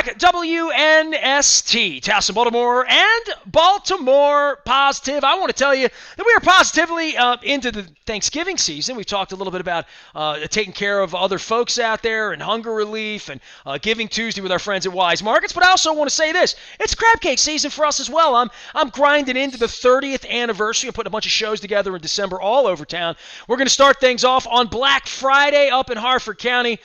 back at WNST, Towson, Baltimore, and Baltimore Positive. I want to tell you that we are positively into the Thanksgiving season. We've talked a little bit about taking care of other folks out there and hunger relief and Giving Tuesday with our friends at Wise Markets. But I also want to say this. It's crab cake season for us as well. I'm grinding into the 30th anniversary. I'm putting a bunch of shows together in December all over town. We're going to start things off on Black Friday up in Harford County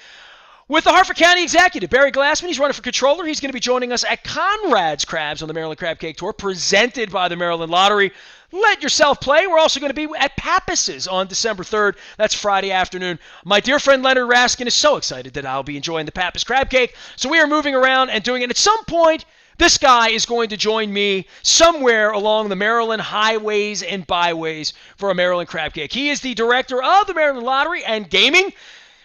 with the Harford County Executive, Barry Glassman. He's running for controller. He's going to be joining us at Conrad's Crabs on the Maryland Crab Cake Tour, presented by the Maryland Lottery. Let yourself play. We're also going to be at Pappas's on December 3rd. That's Friday afternoon. My dear friend Leonard Raskin is so excited that I'll be enjoying the Pappas Crab Cake. So we are moving around and doing it. At some point, this guy is going to join me somewhere along the Maryland highways and byways for a Maryland Crab Cake. He is the director of the Maryland Lottery and Gaming.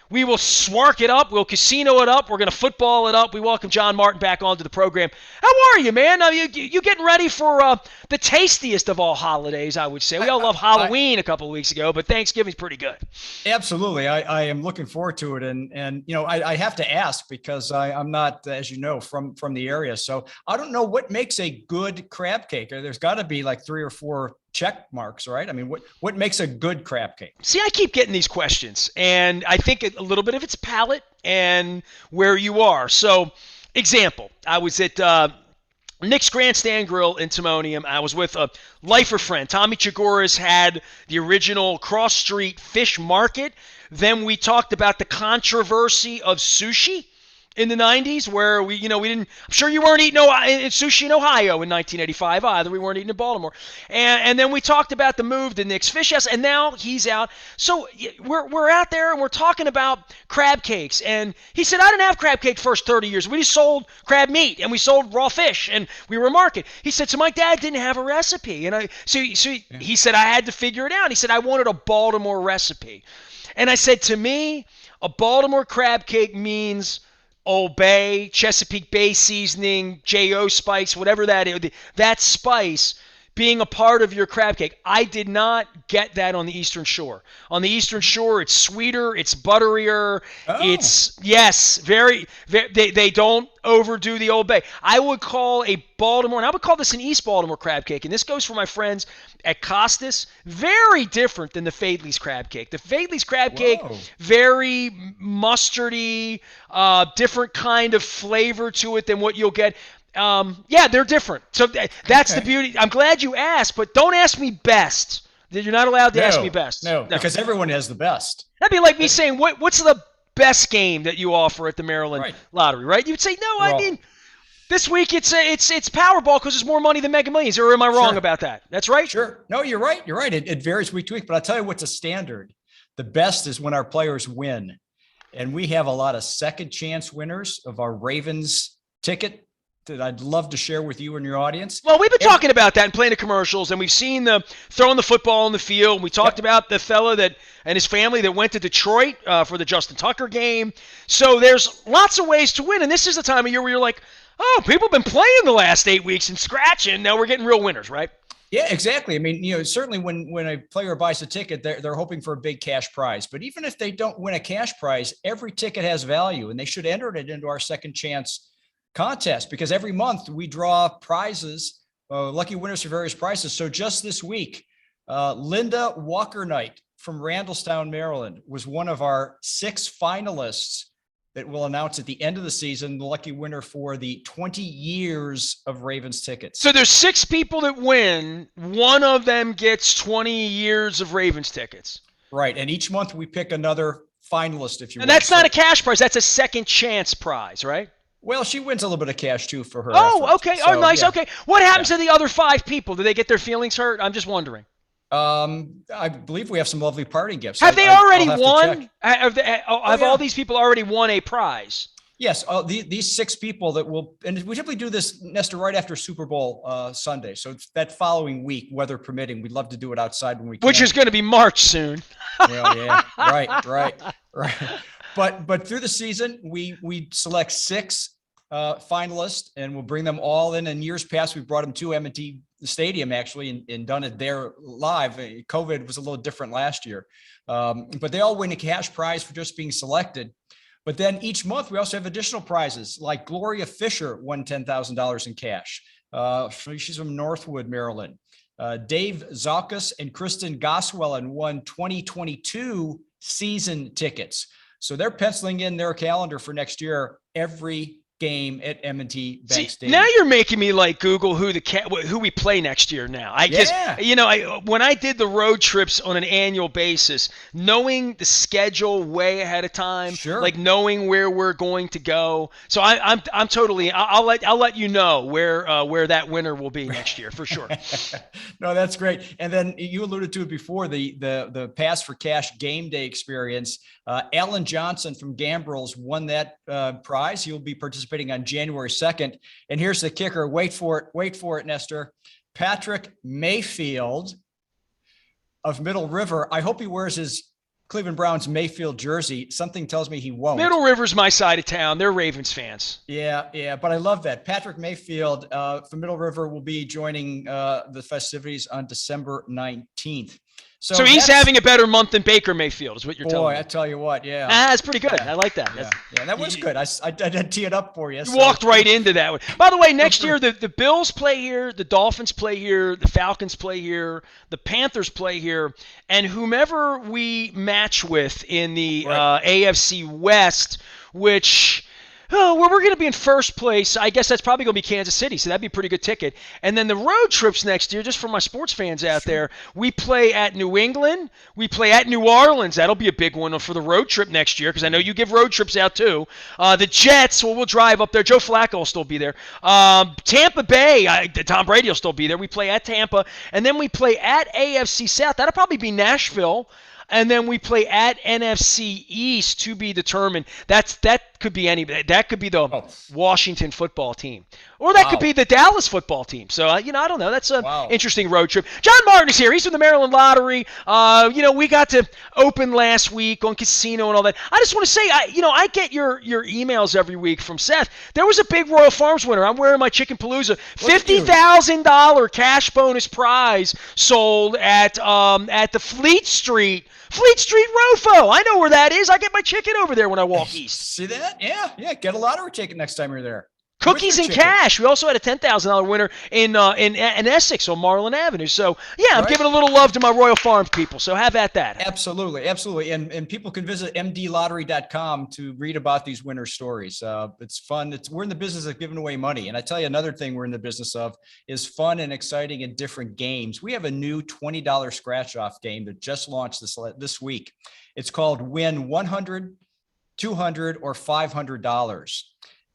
We will SWARC it up. We'll casino it up. We're going to football it up. We welcome John Martin back onto the program. How are you, man? You getting ready for the tastiest of all holidays, I would say. We all love Halloween a couple of weeks ago, but Thanksgiving's pretty good. Absolutely. I am looking forward to it. And you know, I have to ask because I'm not, as you know, from the area. So I don't know what makes a good crab cake. There's got to be like 3 or 4 check marks, right? I mean, what makes a good crab cake? See, I keep getting these questions, and I think a little bit of it's palate and where you are. So, example, I was at Nick's Grandstand Grill in Timonium. I was with a lifer friend. Tommy Chagoras had the original Cross Street Fish Market. Then we talked about the controversy of sushi in the 90s, where we didn't. I'm sure you weren't eating sushi in Ohio in 1985 either. We weren't eating in Baltimore, and then we talked about the move to Nick's Fish House, and now he's out. So we're out there and we're talking about crab cakes, and he said, I didn't have crab cake first 30 years. We just sold crab meat and we sold raw fish, and we were a market. He said, so my dad didn't have a recipe, and he said I had to figure it out. He said I wanted a Baltimore recipe, and I said, to me, a Baltimore crab cake means Old Bay, Chesapeake Bay seasoning, J.O. spice, whatever that is, that spice being a part of your crab cake. I did not get that on the Eastern Shore. On the Eastern Shore, it's sweeter, it's butterier, it's, yes, very they don't overdo the Old Bay. I would call a Baltimore, and I would call this an East Baltimore crab cake, and this goes for my friends at Costas, very different than the Fadley's crab cake. The Fadley's crab cake, very mustardy, different kind of flavor to it than what you'll get. They're different. So that's the beauty. I'm glad you asked, but don't ask me best. You're not allowed to ask me best. No, because everyone has the best. That'd be like me saying, what's the best game that you offer at the Maryland Lottery, right? You'd say, no, I mean, this week it's Powerball because there's more money than Mega Millions. Or am I wrong about that? That's right? Sure. No, you're right. You're right. It varies week to week, but I'll tell you what's a standard. The best is when our players win. And we have a lot of second chance winners of our Ravens ticket that I'd love to share with you and your audience. Well, we've been talking about that and playing the commercials, and we've seen the throwing the football in the field. We talked about the fella and his family that went to Detroit for the Justin Tucker game. So there's lots of ways to win, and this is the time of year where you're like, oh, people have been playing the last 8 weeks and scratching. Now we're getting real winners, right? Yeah, exactly. I mean, certainly when a player buys a ticket, they're hoping for a big cash prize. But even if they don't win a cash prize, every ticket has value, and they should enter it into our second chance contest, because every month we draw prizes, lucky winners for various prizes. So just this week, Linda Walker Knight from Randallstown, Maryland, was one of our 6 finalists that we'll announce at the end of the season, the lucky winner for the 20 years of Ravens tickets. So there's 6 people that win. One of them gets 20 years of Ravens tickets. Right. And each month we pick another finalist, if you will. And that's not a cash prize. That's a second chance prize, right? Well, she wins a little bit of cash, too, for her efforts. Okay. So, nice. Yeah. Okay. What happens to the other 5 people? Do they get their feelings hurt? I'm just wondering. I believe we have some lovely party gifts. Have they already won? Have all these people already won a prize? Yes. These 6 people that will, and we typically do this, Nestor, right after Super Bowl Sunday. So it's that following week, weather permitting. We'd love to do it outside when we can. Which is going to be March soon. Well, yeah. Right. But through the season, we select 6 finalists, and we'll bring them all in. In years past, we brought them to M&T Stadium, actually, and done it there live. COVID was a little different last year. But they all win a cash prize for just being selected. But then each month we also have additional prizes, like Gloria Fisher won $10,000 in cash. She's from Northwood, Maryland. Dave Zalkus and Kristen Goswellen won 2022 season tickets. So they're penciling in their calendar for next year every game at M&T Bank Stadium. Now you're making me like Google who we play next year now. When I did the road trips on an annual basis, knowing the schedule way ahead of time, like knowing where we're going to go. So I'm totally. I'll let you know where that winner will be next year for sure. No, that's great. And then you alluded to it before, the Pass for Cash game day experience. Alan Johnson from Gambrels won that prize. He'll be participating on January 2nd. And here's the kicker. Wait for it, Nestor. Patrick Mayfield of Middle River. I hope he wears his Cleveland Browns Mayfield jersey. Something tells me he won't. Middle River's my side of town. They're Ravens fans. Yeah. But I love that. Patrick Mayfield from Middle River will be joining the festivities on December 19th. So he's having a better month than Baker Mayfield, is what you're telling me. Boy, I tell you what, yeah. That's pretty good. I like that. Yeah, that was good. I did tee it up for you. You walked right into that one. By the way, next year, the Bills play here, the Dolphins play here, the Falcons play here, the Panthers play here, and whomever we match with in the AFC West, which... where we're going to be in first place, I guess that's probably going to be Kansas City, so that'd be a pretty good ticket. And then the road trips next year, just for my sports fans out there, we play at New England, we play at New Orleans. That'll be a big one for the road trip next year, because I know you give road trips out too. The Jets, we'll drive up there. Joe Flacco will still be there. Tampa Bay, Tom Brady will still be there. We play at Tampa, and then we play at AFC South. That'll probably be Nashville. And then we play at NFC East to be determined. That could be that could be the Washington football team, or that could be the Dallas football team. So I don't know. That's an interesting road trip. John Martin is here. He's from the Maryland Lottery. We got to open last week on casino and all that. I just want to say, I get your emails every week from Seth. There was a big Royal Farms winner. I'm wearing my Chicken Palooza. $50,000 cash bonus prize sold at the Fleet Street Rofo. I know where that is. I get my chicken over there when I walk east. See that? Yeah. Get a lottery ticket next time you're there. Cookies and cash. We also had a $10,000 winner in Essex on Marlin Avenue. So, I'm giving a little love to my Royal Farms people. So have at that. Absolutely. And people can visit mdlottery.com to read about these winner stories. It's fun. We're in the business of giving away money. And I tell you, another thing we're in the business of is fun and exciting and different games. We have a new $20 scratch-off game that just launched this week. It's called Win $100, $200, or $500.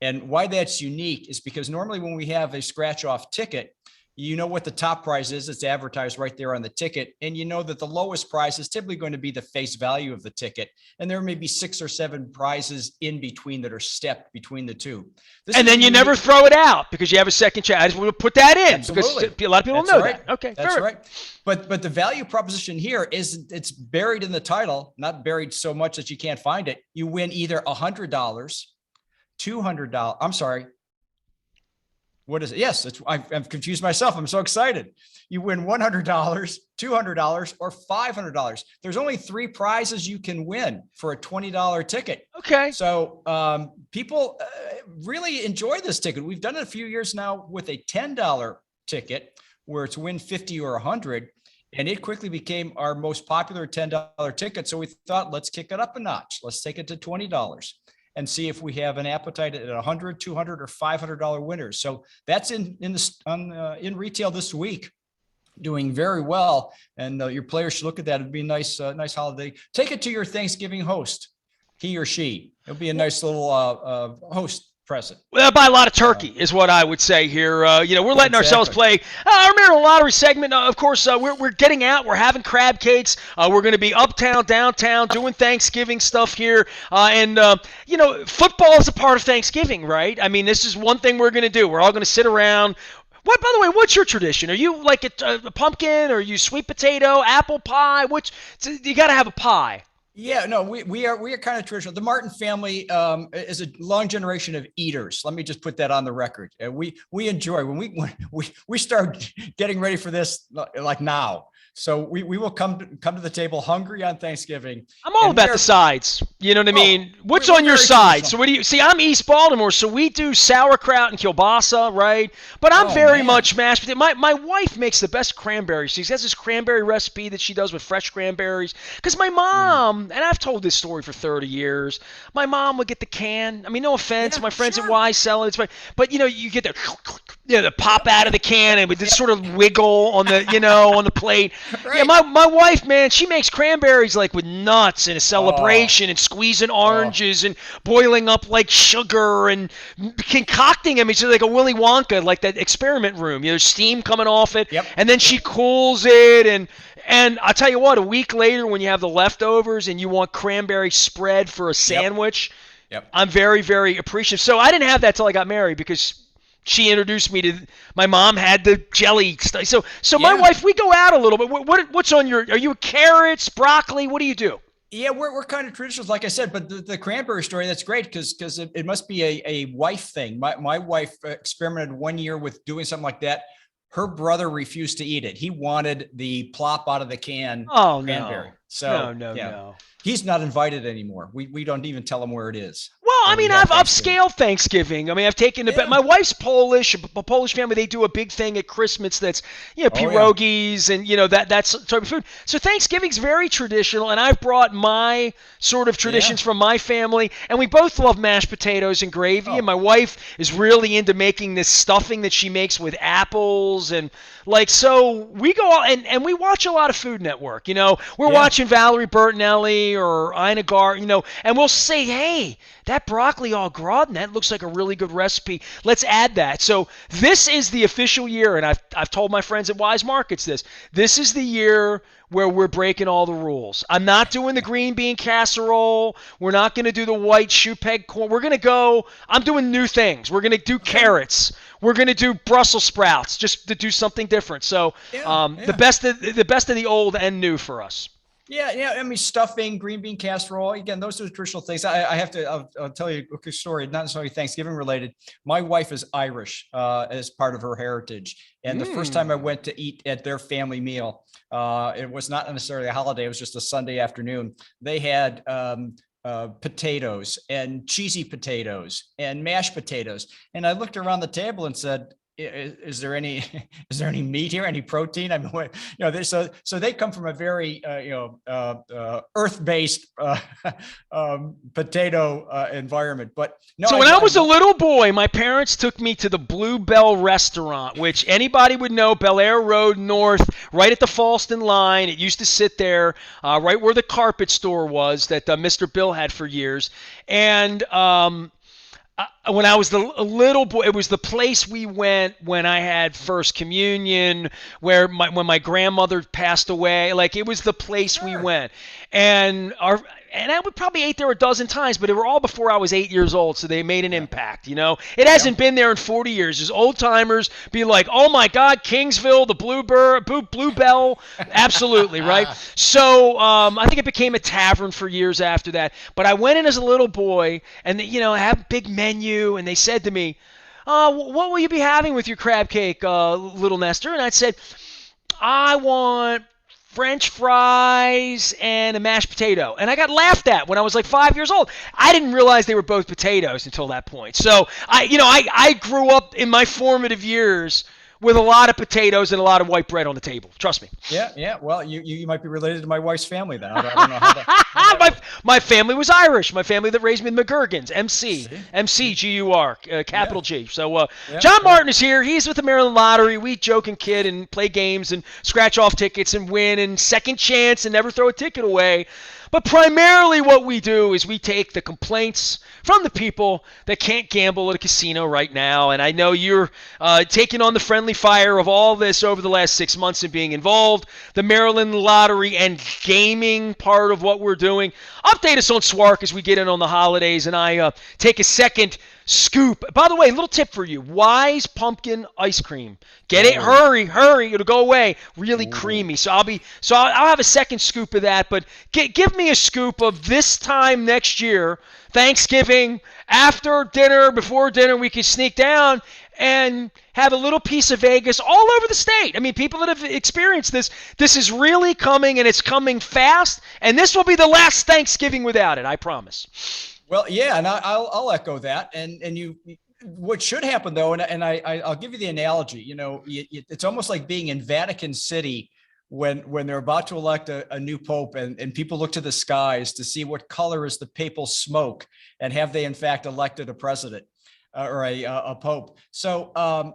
And why that's unique is because normally when we have a scratch-off ticket, you know what the top prize is. It's advertised right there on the ticket. And you know that the lowest prize is typically going to be the face value of the ticket. And there may be 6 or 7 prizes in between that are stepped between the two. And then you never throw it out because you have a second chance. I just want to put that in because a lot of people don't know that. Okay, that's right. But the value proposition here is it's buried in the title, not buried so much that you can't find it. You win either $100, $200. I'm sorry. What is it? Yes, I've confused myself. I'm so excited. You win $100, $200, or $500. There's only 3 prizes you can win for a $20 ticket. Okay. So people really enjoy this ticket. We've done it a few years now with a $10 ticket where it's win 50 or 100. And it quickly became our most popular $10 ticket. So we thought, let's kick it up a notch. Let's take it to $20. And see if we have an appetite at $100, $200, or $500 winners. So that's in retail this week, doing very well. And your players should look at that. It'd be a nice holiday. Take it to your Thanksgiving host, he or she. It'll be a nice little host present. Well, buy a lot of turkey is what I would say here. We're letting ourselves play our Maryland Lottery segment. Of course, we're getting out. We're having crab cakes. We're going to be uptown, downtown, doing Thanksgiving stuff here. Football is a part of Thanksgiving, right? I mean, this is one thing we're going to do. We're all going to sit around. By the way, what's your tradition? Are you like a pumpkin? Or are you sweet potato, apple pie? You got to have a pie. Yeah, no, we are kind of traditional. The Martin family is a long generation of eaters. Let me just put that on the record. We enjoy when we start getting ready for this like now. So we will come to the table hungry on Thanksgiving, I'm all and we about the are sides. You know what I oh mean? What's we're on your very side? So traditional. what do you see? I'm East Baltimore, so we do sauerkraut and kielbasa, right? But I'm Oh very man, much mashed potato. My wife makes the best cranberries. She has this cranberry recipe that she does with fresh cranberries. Because my mm. mom, and I've told this story for 30 years, my mom would get the can. I mean, no offense, Yeah, my friends at sure. Y sell it. It's fine. But you get the pop Yep, out of yep, the can and with this yep. sort of wiggle on the on the plate. Yeah, Right. my wife, man, she makes cranberries like with nuts and a Oh, celebration and squeezing oh, oranges and boiling up like sugar and concocting them. It's like a Willy Wonka, like that experiment room. There's steam coming off it, yep, and then she yep, cools it. And I'll tell you what, a week later when you have the leftovers and you want cranberry spread for a yep, sandwich, yep. I'm very, very appreciative. So I didn't have that till I got married because she introduced me to my mom had the jelly stuff. So my Yeah. wife, we go out a little bit. What's on your? Are you carrots, broccoli? What do you do? Yeah, we're kind of traditional, like I said, but the cranberry story, that's great because it must be a wife thing. My wife experimented 1 year with doing something like that. Her brother refused to eat it. He wanted the plop out of the can Oh cranberry. no, no, So no, yeah, no. he's not invited anymore. We don't even tell him where it is Well, I when we mean, have I've Thanksgiving. scaled Thanksgiving. I mean, I've taken the Yeah. my wife's Polish, a Polish family. They do a big thing at Christmas that's Oh yeah. pierogies and that's type of food. So Thanksgiving's very traditional, and I've brought my sort of Yeah. traditions from my family, and we both love mashed potatoes and gravy. And Oh my wife is really into making this stuffing that she makes with apples and like so we go and we watch a lot of Food Network. We're yeah. watching Valerie Bertinelli or Ina Gar, and we'll say, hey, that broccoli au gratin, that looks like a really good recipe. Let's add that. So this is the official year, and I've told my friends at Wise Markets this. This is the year where we're breaking all the rules. I'm not doing the green bean casserole. We're not going to do the white shoe peg corn. We're going to go. I'm doing new things. We're going to do Okay. carrots. We're going to do Brussels sprouts, just to do something different. So Yeah. the Yeah. best of the old and new for us. Yeah, yeah. I mean, stuffing, green bean casserole. Again, those are the traditional things. I have to. I'll tell you a quick story. Not necessarily Thanksgiving related. My wife is Irish as part of her heritage, and the first time I Mm. went to eat at their family meal, it was not necessarily a holiday. It was just a Sunday afternoon. They had potatoes and cheesy potatoes and mashed potatoes, and I looked around the table and said, is there any is there any meat here, any protein? I mean, so they come from a very earth-based potato environment. But no, So when I was a little boy, my parents took me to the Bluebell restaurant, which anybody would know, Bel Air Road North, right at the Falston line. It used to sit there, right where the carpet store was that Mr. Bill had for years. And when I was a little boy, it was the place we went when I had first communion, when my grandmother passed away. Like it was the place we sure, went, and I would probably ate there a dozen times, but they were all before I was 8 years old, so they made an yeah, impact. It yeah, hasn't been there in 40 years. As old timers be like, oh my God, Kingsville, the Bluebell, absolutely right. So I think it became a tavern for years after that. But I went in as a little boy, and I have a big menu, and they said to me, what will you be having with your crab cake, little Nestor? And I said, I want French fries and a mashed potato. And I got laughed at when I was like 5 years old. I didn't realize they were both potatoes until that point. So I grew up in my formative years with a lot of potatoes and a lot of white bread on the table. Trust me. yeah, yeah. Well, you might be related to my wife's family then. I don't know how that my, works. my family was Irish. My family that raised me in McGurgans, MC, See, MC, see, G-U-R, yeah, capital G. So yeah, John yeah. Martin is here. He's with the Maryland Lottery. We joke and kid and play games and scratch off tickets and win and second chance and never throw a ticket away. But primarily what we do is we take the complaints from the people that can't gamble at a casino right now. And I know you're taking on the friendly fire of all this over the last 6 months and being involved. The Maryland Lottery and gaming part of what we're doing. Update us on SWARC as we get in on the holidays. And I take a second scoop. By the way, little tip for you. Wise pumpkin ice cream. Get it? Oh, Hurry. It'll go away. Really ooh. creamy. So I'll have a second scoop of that. But give me me a scoop of this time next year, Thanksgiving, after dinner, before dinner, we could sneak down and have a little piece of Vegas all over the state. I mean, people that have experienced this is really coming, and it's coming fast, and this will be the last Thanksgiving without it, I promise. Well, yeah, and I'll echo that. And what should happen though, and I'll give you the analogy. It's almost like being in Vatican City when they're about to elect a new pope, and people look to the skies to see what color is the papal smoke, and have they in fact elected a president or a pope. So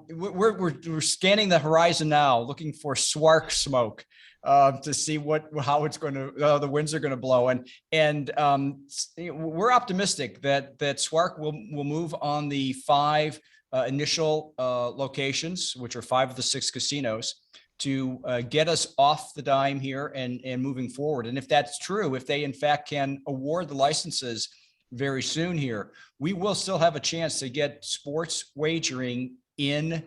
we're scanning the horizon now, looking for SWARC smoke to see how it's going to the winds are going to blow, and we're optimistic that SWARC will move on the 5 initial locations, which are 5 of the 6 casinos, to get us off the dime here and moving forward. And if that's true, if they in fact can award the licenses very soon here, we will still have a chance to get sports wagering in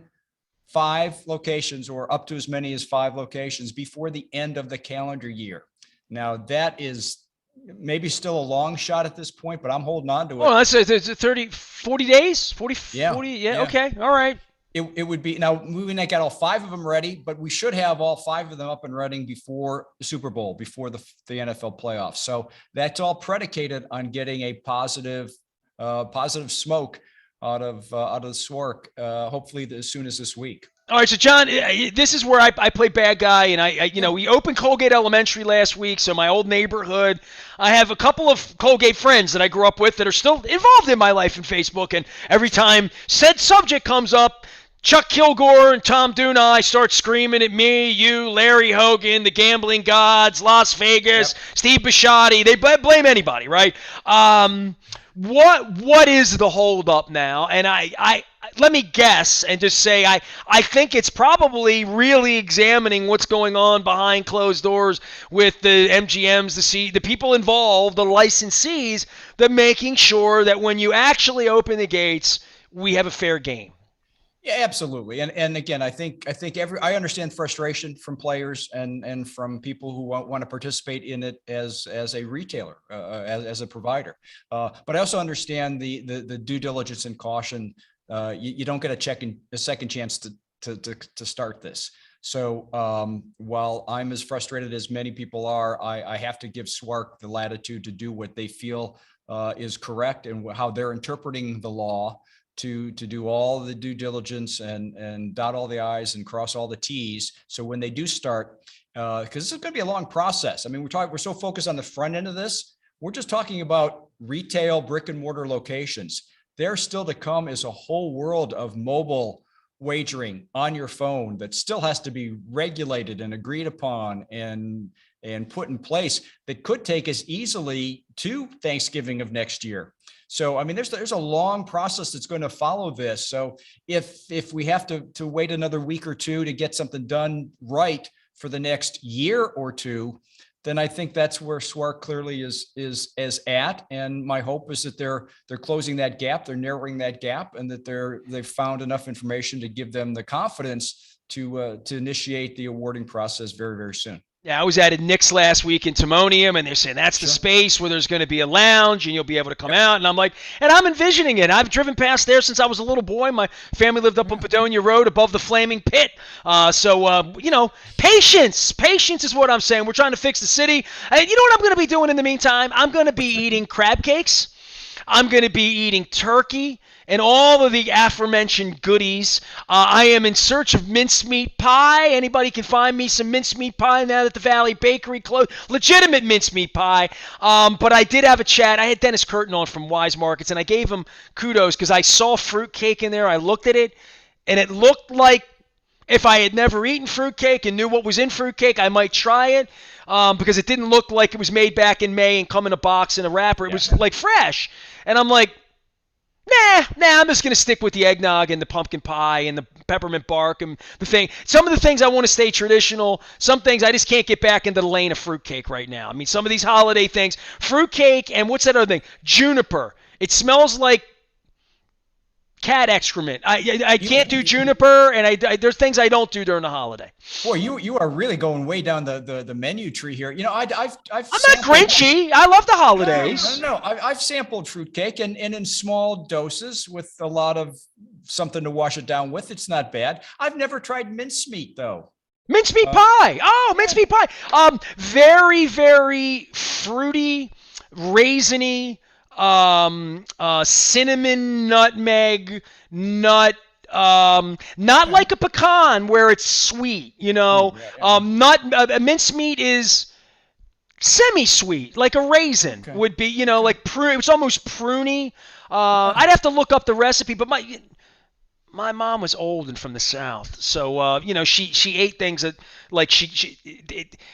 5 locations, or up to as many as 5 locations, before the end of the calendar year. Now, that is maybe still a long shot at this point, but I'm holding on to it. Well, that's 30, 40 days, 40, yeah, 40, yeah, okay, all right. It would be, now we may get all 5 of them ready, but we should have all 5 of them up and running before the Super Bowl, before the NFL playoffs. So that's all predicated on getting a positive smoke out of the SWARC, hopefully as soon as this week. All right, so John, this is where I play bad guy, and we opened Colgate Elementary last week, so my old neighborhood. I have a couple of Colgate friends that I grew up with that are still involved in my life in Facebook, and every time said subject comes up, Chuck Kilgore and Tom Dunai start screaming at me, you, Larry Hogan, the gambling gods, Las Vegas, yep. Steve Bisciotti. They blame anybody, right? What is the holdup now? And I let me guess and just say I think it's probably really examining what's going on behind closed doors with the MGMs, the people involved, the licensees, that making sure that when you actually open the gates, we have a fair game. Yeah, absolutely. And again, I think I understand frustration from players and from people who want to participate in it as a retailer, as a provider. But I also understand the due diligence and caution. You don't get a second chance to start this. So while I'm as frustrated as many people are, I have to give SWARC the latitude to do what they feel is correct, and how they're interpreting the law, to do all the due diligence and dot all the I's and cross all the T's. So when they do start, because this is going to be a long process. I mean, we're so focused on the front end of this. We're just talking about retail brick and mortar locations. There still to come is a whole world of mobile wagering on your phone that still has to be regulated and agreed upon and put in place, that could take us easily to Thanksgiving of next year. So, I mean, there's a long process that's going to follow this. So if we have to wait another week or two to get something done right for the next year or two, then I think that's where SWARC clearly is at. And my hope is that they're closing that gap, they're narrowing that gap, and that they've found enough information to give them the confidence to initiate the awarding process very, very soon. Yeah, I was at Nick's last week in Timonium, and they're saying that's the space where there's going to be a lounge and you'll be able to come out. And I'm like, and I'm envisioning it. I've driven past there since I was a little boy. My family lived up on Padonia Road above the Flaming Pit. Patience. Patience is what I'm saying. We're trying to fix the city. And you know what I'm going to be doing in the meantime? I'm going to be eating crab cakes. I'm going to be eating turkey and all of the aforementioned goodies. I am in search of mincemeat pie. Anybody can find me some mincemeat pie now that the Valley Bakery closed. Legitimate mincemeat pie. But I did have a chat. I had Dennis Curtin on from Wise Markets, and I gave him kudos because I saw fruitcake in there. I looked at it, and it looked like if I had never eaten fruitcake and knew what was in fruitcake, I might try it. Because it didn't look like it was made back in May and come in a box in a wrapper. It was like fresh. And I'm like, nah, I'm just going to stick with the eggnog and the pumpkin pie and the peppermint bark and the thing. Some of the things I want to stay traditional. Some things I just can't get back into the lane of fruitcake right now. I mean, some of these holiday things, fruitcake and what's that other thing? Juniper. It smells like cat excrement. I can't do juniper, and there's things I don't do during the holiday. Boy, you are really going way down the menu tree here. I'm not Grinchy. I love the holidays. No. I've sampled fruitcake and in small doses with a lot of something to wash it down with. It's not bad. I've never tried mincemeat though. Mincemeat pie. Oh, mincemeat pie. Very, very fruity, raisiny, cinnamon, nutmeg, nut. Not like a pecan where it's sweet, mincemeat is semi-sweet, like a raisin would be, like prune. It's almost pruny. I'd have to look up the recipe, but my mom was old and from the South, so she ate things that like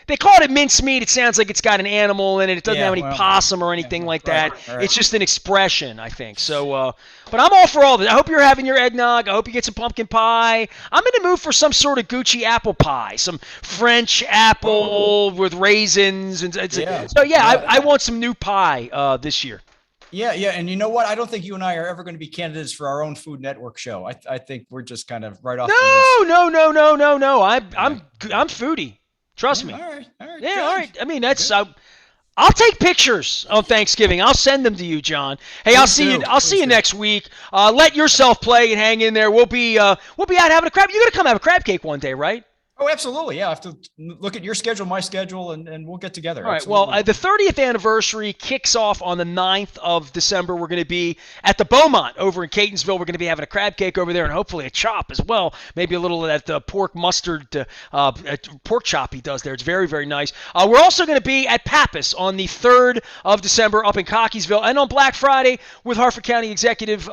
they call it mincemeat. It sounds like it's got an animal in it. It doesn't have any possum or anything like that. Right. It's just an expression, I think. So, but I'm all for all of it. I hope you're having your eggnog. I hope you get some pumpkin pie. I'm in the mood for some sort of Gucci apple pie, some French apple with raisins, and I want some new pie this year. Yeah, and you know what? I don't think you and I are ever going to be candidates for our own Food Network show. I think we're just kind of right off. No. I'm foodie. Trust me. All right. Yeah, all right. I mean, that's. I'll take pictures on Thanksgiving. I'll send them to you, John. Hey, I'll see you next week. Let yourself play and hang in there. We'll be out having a crab. You're gonna come have a crab cake one day, right? Oh, absolutely. Yeah, I have to look at your schedule, my schedule, and we'll get together. All right. Absolutely. Well, the 30th anniversary kicks off on the 9th of December. We're going to be at the Beaumont over in Catonsville. We're going to be having a crab cake over there and hopefully a chop as well. Maybe a little of that pork mustard pork chop he does there. It's very, very nice. We're also going to be at Pappas on the 3rd of December up in Cockeysville. And on Black Friday with Harford County Executive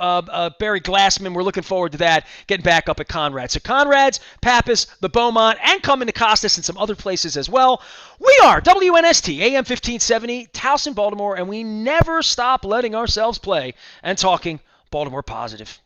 Barry Glassman. We're looking forward to that, getting back up at Conrad's. So Conrad's, Pappas, the Beaumont, and coming to Costas and some other places as well. We are WNST, AM 1570, Towson, Baltimore, and we never stop letting ourselves play and talking Baltimore positive.